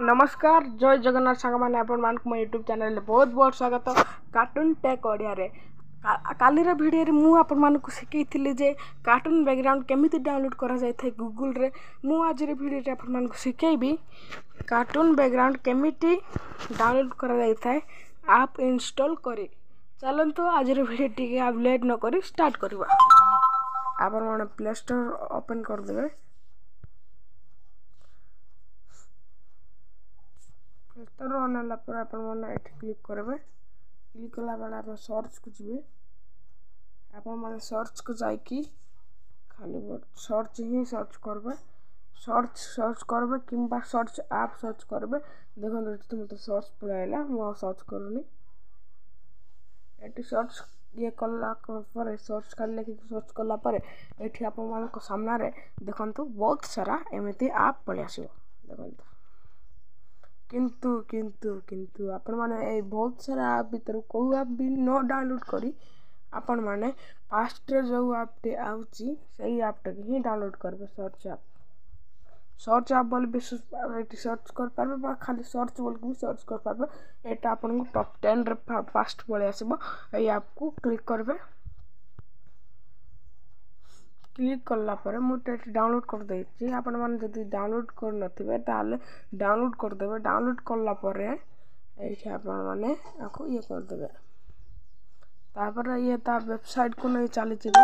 नमस्कार जय जगन्नाथ सांग मैंने आपण मो यूट्यूब चैनल बहुत बहुत स्वागत। कार्टून टेक ओडिया रे कालीर भिडियो मु आपण मानकु शिखैथिली जे कार्टून बैकग्राउंड केमिति डाउनलोड करा जाय थे गूगल रे। मु आज रे भिडियो रे आपण मानकु शिखैबी कार्टून बैकग्राउंड केमिति डाउनलोड करा जाय थे आप इंस्टॉल करी। चलंतु आज रे भिडियो टिके आप लेट न करी स्टार्ट करबा। आपण माने प्ले स्टोर ओपन कर देबे। स्टोर ऑन पर अपन मन एठी क्लिक करबे। क्लिक कला बेला अपन सर्च को जिवे। अपन मन सर्च को जाई कि खाली सर्च ही सर्च करबे। सर्च करबे किंबा सर्च ऐप सर्च करबे। देखो तुम तो सर्च पळाइला मो सर्च करूनी। एठी सर्च ये कला पर सर्च करले कि सर्च कला पर एठी अपन मन को सामने रे देखंतु बहुत सारा एमिति ऐप पळे आसीबो। देखंतु किंतु किंतु किंतु आपण माने ए बहुत सारा ऐप भीतर को ऐप भी नो डाउनलोड करी आपण माने फास्ट रे जो ऐप ते आउची सही ऐप टे ही डाउनलोड करबे। सर्च ऐप बोल विशेष एटी सर्च कर पारबे बा खाली सर्च बोल के सर्च कर पारबे। एटा आपण को टॉप 10 रे फास्ट पळे आसीबो। ए ऐप को क्लिक करबे। क्लिक करला पर मुटे डाउनलोड कर देछि। आपण माने जदी डाउनलोड कर नथिबे ताले डाउनलोड कर देबे। डाउनलोड करला पर एठी आपण माने आको ये कर देबे। तापर ये ता वेबसाइट को नै चली छिबे।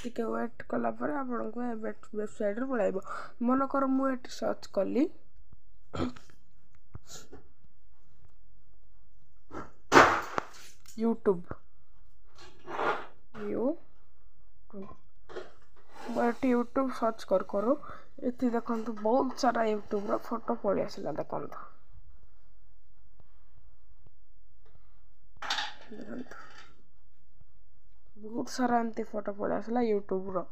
टिके वेट करला पर आपण को वेबसाइट रे पळाइबो। मन कर मु एठी सर्च करली यूट्यूब यूट्यूब सर्च कर करो एथि देखंतु बहुत सारा यूट्यूब रो फोटो पळे आसिला। देखंतु बहुत सारा एंती फोटो पळे आसिला यूट्यूब रो।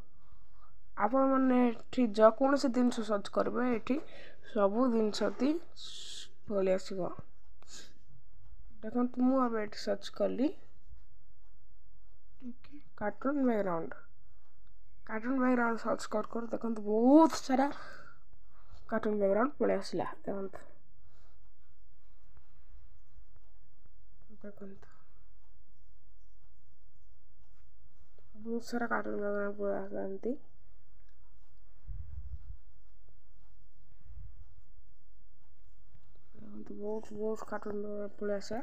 आपण माने एठी ज कोन से दिन सर्च करबे एठी सब दिन सती पळे आसीबो। देखंतु मु अब एठी सर्च करली कार्टून बैकग्राउंड सर्च कर देखंतु बहुत सारा कार्टून बैकग्राउंड पळे आसिला। देखंतु बहुत सारा कार्टून बैकग्राउंड पळे आसिला एंती। बहुत कार्टून पळे आसे।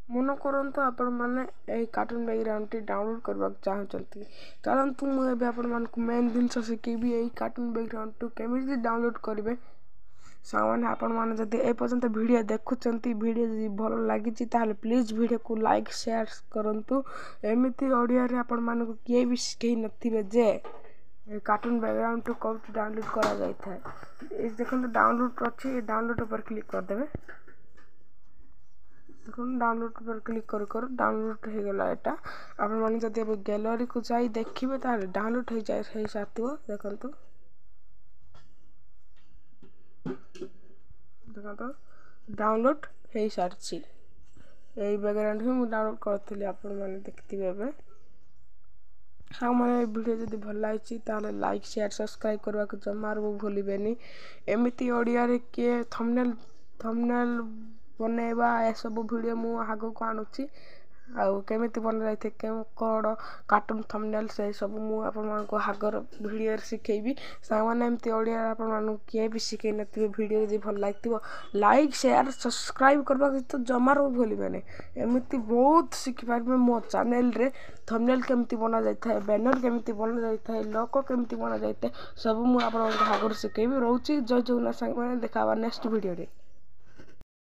मन करंतु आपण माने ए कार्टून बैकग्राउंड टी डाउनलोड करबा चाहचंती कारण तुम एबे आपण मान को मेन दिन से सिकेबी ए कार्टून बैकग्राउंड टू केमिति डाउनलोड करबे। सामान आपण माने जदी ए पर्यंत वीडियो देखुचंती वीडियो जदी भलो लागि छि ताले प्लीज वीडियो को लाइक शेयर करंतु। एमिति ऑडियो रे आपण मान को के भी सिखै नथिबे जे कार्टून बैकग्राउंड टू को डाउनलोड करा जाय था। ए देखन डाउनलोड अछि डाउनलोड पर क्लिक कर देबे। देखो डाउनलोड पर क्लिक कर डाउनलोड हो गला। एटा आपण माने जदी अब गैलरी को जाई देखिबे ताले डाउनलोड हो जाय सही साथियो। देखंतु डाउनलोड हो सारछि। एई बैकग्राउंड ही मु डाउनलोड करथिली आपण माने देखथिबे। एबे हाँ माने वीडियो जदी भल लागिछि ताले लाइक शेयर सब्सक्राइब करबा को जमारो भूलिबेनी। एमिति ऑडियो रे के थंबनेल बनेबा ए सब वीडियो मु आगो को आनुछि आ केमिति बन जाय थे कोड कार्टून थंबनेल से सब मु आपण मान को आगर वीडियो रे सिखेबी। सामान एमिति ऑडियो आपण मान के भी सिखे नथिबे। वीडियो जदी भल लागतिबो लाइक शेयर सब्सक्राइब करबा तो जमारो भूलिबेनी। एमिति बहुत सिखि पारबे मो चैनल रे। थंबनेल केमिति बना जाय था बैनर केमिति बना जाय था लोगो केमिति बना जाय था सब मु आपण मान को आगर सिखेबी। रहउछि जय जगन्नाथ सांग माने देखाबा नेक्स्ट वीडियो रे।